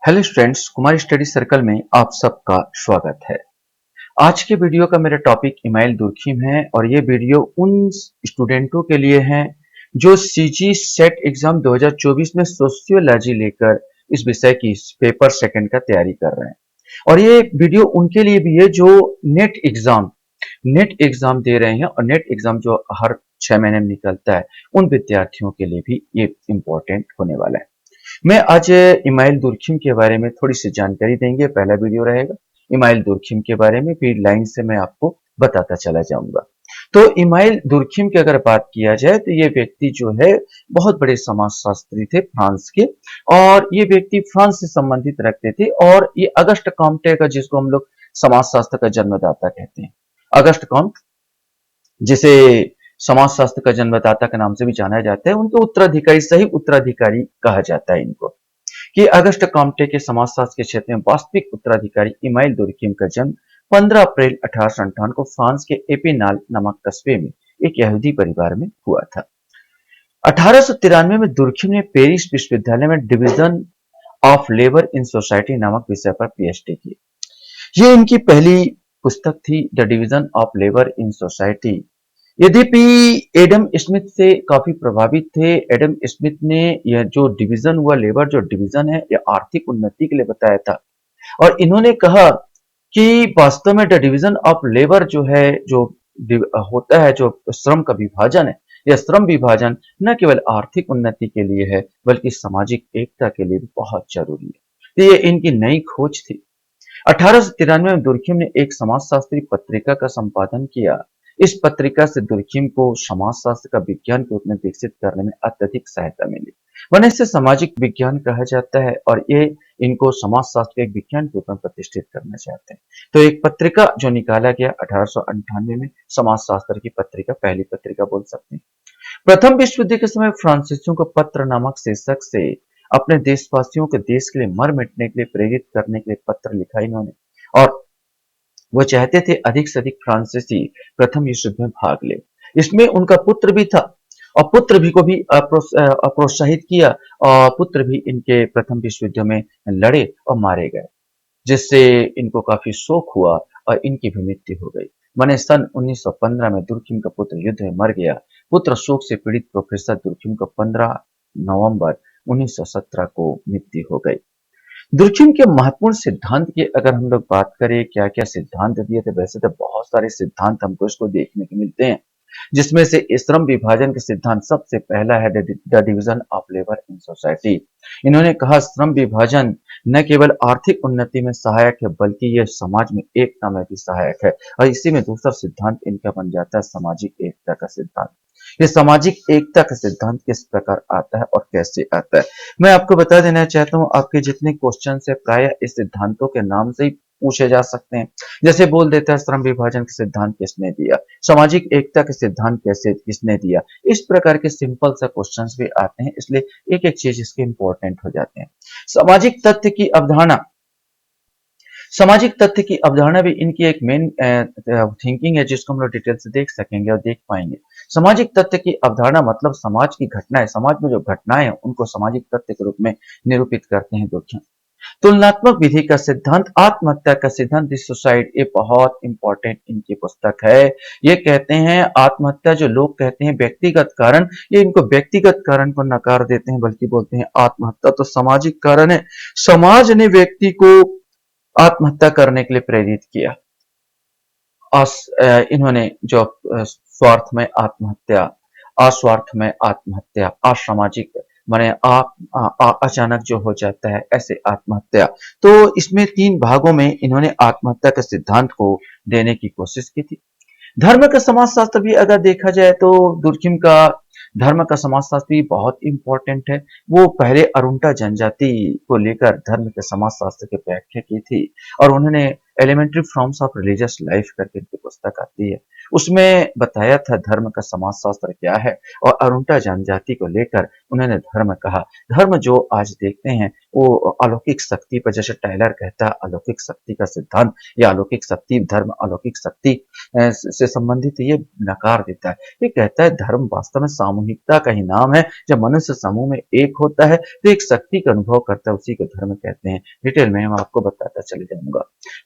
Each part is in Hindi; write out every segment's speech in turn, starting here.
Hello students, Kumar study circle में आप सबका स्वागत है। आज के वीडियो का मेरा टॉपिक इमाइल दुर्खिम है और ये वीडियो उन स्टूडेंटों के लिए है जो सीजी सेट एग्जाम 2024 में सोशियोलॉजी लेकर इस विषय की पेपर सेकंड का तैयारी कर रहे हैं। और ये वीडियो उनके लिए भी है जो नेट एग्जाम दे रहे हैं और नेट एग्जाम जो हर 6 महीने में निकलता है, उन विद्यार्थियों के लिए भी ये इम्पोर्टेंट होने वाला है। मैं आज इमाइल दुर्खिम के बारे में थोड़ी सी जानकारी देंगे। पहला वीडियो रहेगा इमाइल दुर्खिम के बारे में, फिर लाइन से मैं आपको बताता चला जाऊंगा। तो इमाइल दुर्खिम की अगर बात किया जाए तो ये व्यक्ति जो है बहुत बड़े समाजशास्त्री थे फ्रांस के, और ये व्यक्ति फ्रांस से संबंधित रखते थे। और ये अगस्ट कॉम्टे का, जिसको हम लोग समाजशास्त्र का जन्मदाता कहते हैं, अगस्ट कॉम्ट, जिसे समाजशास्त्र का जन्मदाता के नाम से भी जाना जाता है, उनके उत्तराधिकारी, सही उत्तराधिकारी कहा जाता है इनको, कि अगस्ट कॉम्टे के समाजशास्त्र के क्षेत्र में वास्तविक उत्तराधिकारी इमाइल दुर्खिम का जन्म 15 अप्रैल 1858 को फ्रांस के एपिनाल नामक कस्बे में एक यहूदी परिवार में हुआ था। 1893 में दुर्खिम ने पेरिस विश्वविद्यालय में division of labour in society नामक विषय पर पीएचडी की। ये इनकी पहली पुस्तक थी, the division of labour in society. यद्यपि एडम स्मिथ से काफी प्रभावित थे। एडम स्मिथ ने यह जो डिवीजन हुआ, लेबर जो डिवीजन है, यह आर्थिक उन्नति के लिए बताया था। और इन्होंने कहा कि वास्तव में द डिवीजन ऑफ लेबर जो है, जो होता है, जो श्रम का विभाजन है, यह श्रम विभाजन न केवल आर्थिक उन्नति के लिए है बल्कि सामाजिक एकता के लिए भी बहुत जरूरी है। तो ये इनकी नई खोज थी। 1893 में दुर्खिम ने एक समाजशास्त्री पत्रिका का संपादन किया। इस पत्रिका से दुर्खिम को समाजशास्त्र का विज्ञान के रूप में विकसित करने में अत्यधिक सहायता मिली। वरना इसे सामाजिक विज्ञान कहा जाता है और ये इनको समाजशास्त्र के एक विज्ञान के रूप में प्रतिष्ठित करना चाहते हैं। तो एक पत्रिका जो निकाला गया 1898 में, समाजशास्त्र की पत्रिका, पहली पत्रिका बोल सकते हैं। प्रथम विश्व युद्ध के समय फ्रांसीसियों को पत्र नामक शीर्षक से अपने देशवासियों के देश के लिए मर मिटने के लिए प्रेरित करने के लिए पत्र लिखा इन्होंने। और वो चाहते थे अधिक से अधिक फ्रांसीसी प्रथम विश्व युद्ध में भाग ले। इसमें उनका पुत्र भी था और पुत्र भी को भी प्रोत्साहित किया, और पुत्र भी इनके प्रथम विश्व युद्ध में लड़े और मारे गए, जिससे इनको काफी शोक हुआ और इनकी भी मृत्यु हो गई। माने सन 1915 में दुर्खिम का पुत्र युद्ध में मर गया। पुत्र शोक से पीड़ित प्रोफेसर दुर्खिम को 15 नवंबर 1917 को मृत्यु हो गई। दुर्खिम के महत्वपूर्ण सिद्धांत की अगर हम लोग बात करें, क्या क्या सिद्धांत दिए थे, वैसे तो बहुत सारे सिद्धांत हमको इसको देखने को मिलते हैं, जिसमें से श्रम विभाजन के सिद्धांत सबसे पहला है, the division of labour in society. इन्होंने कहा श्रम विभाजन न केवल आर्थिक उन्नति में सहायक है बल्कि यह समाज में एकता में भी सहायक है। और इसी में दूसरा सिद्धांत इनका बन जाता है सामाजिक एकता का सिद्धांत। ये सामाजिक एकता का सिद्धांत किस प्रकार आता है और कैसे आता है, मैं आपको बता देना चाहता हूं। आपके जितने क्वेश्चन है प्राय इस सिद्धांतों के नाम से ही पूछे जा सकते हैं। जैसे बोल देता है श्रम विभाजन का सिद्धांत किसने दिया, सामाजिक एकता के सिद्धांत कैसे किसने दिया, इस प्रकार के सिंपल सा क्वेश्चंस भी आते हैं, इसलिए एक एक चीज इसके इंपॉर्टेंट हो जाते हैं। सामाजिक तथ्य की अवधारणा, सामाजिक तथ्य की अवधारणा भी इनकी एक मेन थिंकिंग है, जिसको हम लोग डिटेल से देख सकेंगे और देख पाएंगे। सामाजिक तथ्य की अवधारणा मतलब समाज की घटनाएं, समाज में जो घटनाएं हैं उनको सामाजिक तथ्य के रूप में निरूपित करते हैं दुर्खिम। तुलनात्मक विधि का सिद्धांत, आत्महत्या का सिद्धांत, दिस सुसाइड, ये बहुत इंपॉर्टेंट इनकी पुस्तक है। ये कहते हैं आत्महत्या, जो लोग कहते हैं व्यक्तिगत कारण, ये इनको व्यक्तिगत कारण को नकार देते हैं, बल्कि बोलते हैं आत्महत्या तो सामाजिक कारण है, समाज ने व्यक्ति को आत्महत्या करने के लिए प्रेरित किया। इन्होंने जो स्वार्थ में आत्महत्या, अस्वार्थ में आत्महत्या, असामाजिक माने अचानक जो हो जाता है ऐसे आत्महत्या, तो इसमें 3 भागों में इन्होंने आत्महत्या के सिद्धांत को देने की कोशिश की थी। धर्म का समाजशास्त्र भी अगर देखा जाए तो दुर्खिम का धर्म का समाजशास्त्र भी बहुत इंपॉर्टेंट है। वो पहले अरुंटा जनजाति को लेकर धर्म के समाजशास्त्र की व्याख्या की थी और उन्होंने elementary forms of religious life करके इनकी पुस्तक आती है। उसमें बताया था धर्म का समाजशास्त्र क्या है, और अरुणा जनजाति को लेकर उन्होंने धर्म कहा। धर्म जो आज देखते हैं वो अलौकिक शक्ति पर, जैसे टाइलर कहता है अलौकिक शक्ति का सिद्धांत या अलौकिक शक्ति, धर्म अलौकिक शक्ति से संबंधित ये नकार देता है। ये कहता है धर्म वास्तव में सामूहिकता का ही नाम है। जब मनुष्य समूह में एक होता है तो एक शक्ति का अनुभव करता है, उसी को धर्म कहते हैं। डिटेल में हम आपको बताता चले जाऊंगा।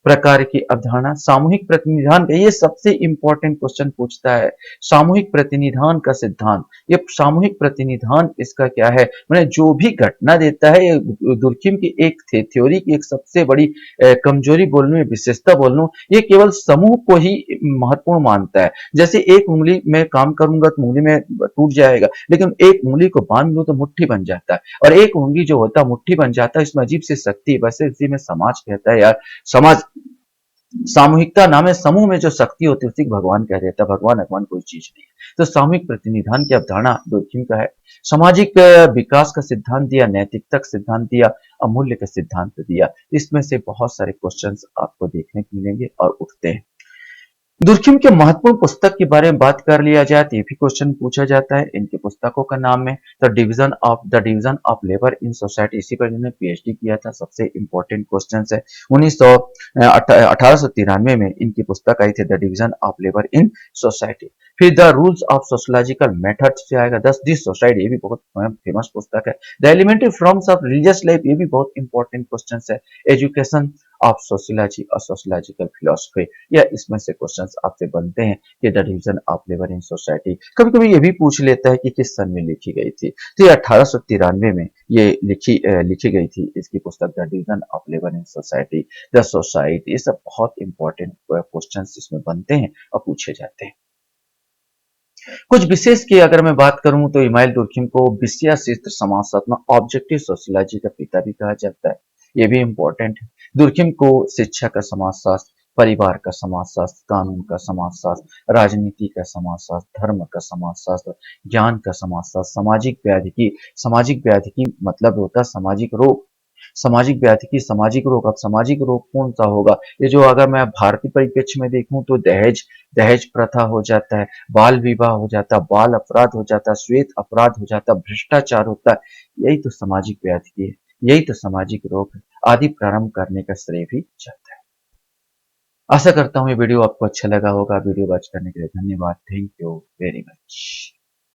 प्रकार की अवधारणा, सामूहिक प्रतिनिधान का ये सबसे इंपॉर्टेंट क्वेश्चन पूछता है। सामूहिक प्रतिनिधान का सिद्धांत, ये सामूहिक प्रतिनिधान इसका क्या है, मैंने जो भी घटना देता है, ये दुर्खिम की एक थ्योरी की एक सबसे बड़ी कमजोरी बोल लूं, विशेषता बोल लूं, ये केवल समूह को ही महत्वपूर्ण मानता है। जैसे एक उंगली में काम करूंगा तो उंगली में टूट जाएगा, लेकिन एक उंगली को बांध लूं तो मुट्ठी बन जाता है, और एक उंगली जो होता है मुट्ठी बन जाता है, इसमें अजीब सी शक्ति है। वैसे इसी में समाज कहता है यार, समाज सामूहिकता नाम है, समूह में जो शक्ति होती है उसी को भगवान कह देता है। भगवान भगवान कोई चीज नहीं है। तो सामूहिक प्रतिनिधान की अवधारणा जोखिम का है। सामाजिक विकास का सिद्धांत दिया, नैतिकता का सिद्धांत दिया, अमूल्य का सिद्धांत दिया। इसमें से बहुत सारे क्वेश्चंस आपको देखने को मिलेंगे और उठते हैं। दुर्खिम के महत्वपूर्ण पुस्तक के बारे में बात कर लिया जाए तो ये भी क्वेश्चन पूछा जाता है। इनकी पुस्तकों का नाम है the division of labour in society, इसी पर इन्होंने पीएचडी किया था। सबसे इंपॉर्टेंट क्वेश्चन है। 1893 में इनकी पुस्तक आई थी the division of labour in society. फिर the rules of sociological method से आएगा, दस दिस सोसाइटी, ये भी बहुत फेमस पुस्तक है। The elementary forms of religious life, ये भी बहुत इंपॉर्टेंट क्वेश्चन है। एजुकेशन ऑफ सोशियोलॉजी और सोशियोलॉजिकल फिलोसफी, या इसमें से क्वेश्चंस आपसे बनते हैं कि the division of labour in society. कभी कभी ये भी पूछ लेता है कि किस सन में लिखी गई थी। तो ये 1893 में ये लिखी गई थी। इसकी पुस्तक the division of labour in society, the society, ये सब बहुत इंपॉर्टेंट क्वेश्चंस इसमें बनते हैं और पूछे जाते हैं। कुछ विशेष की अगर मैं बात करूं तो इमाइल दुर्खिम को विषय शिष्ट समाजशास्त्र, ऑब्जेक्टिव सोशियोलॉजी का पिता भी कहा जाता है। ये भी इंपॉर्टेंट है। दुर्खिम को शिक्षा का समाजशास्त्र, परिवार का समाजशास्त्र, कानून का समाजशास्त्र, राजनीति का समाजशास्त्र, धर्म का समाजशास्त्र, ज्ञान का समाजशास्त्र, सामाजिक व्याधिकी मतलब होता है सामाजिक रोग, सामाजिक व्याधिकी, सामाजिक रोग। अब सामाजिक रोग कौन सा होगा, ये जो अगर मैं भारतीय परिप्रेक्ष्य में देखूं तो दहेज दहेज प्रथा हो जाता है, बाल विवाह हो जाता है, बाल अपराध हो जाता है, श्वेत अपराध हो जाता है, भ्रष्टाचार होता है। यही तो सामाजिक व्याधि है, यही तो सामाजिक रोग है। आदि प्रारंभ करने का श्रेय भी जाता है। आशा करता हूँ ये वीडियो आपको अच्छा लगा होगा। वीडियो वॉच करने के लिए धन्यवाद। Thank you very much.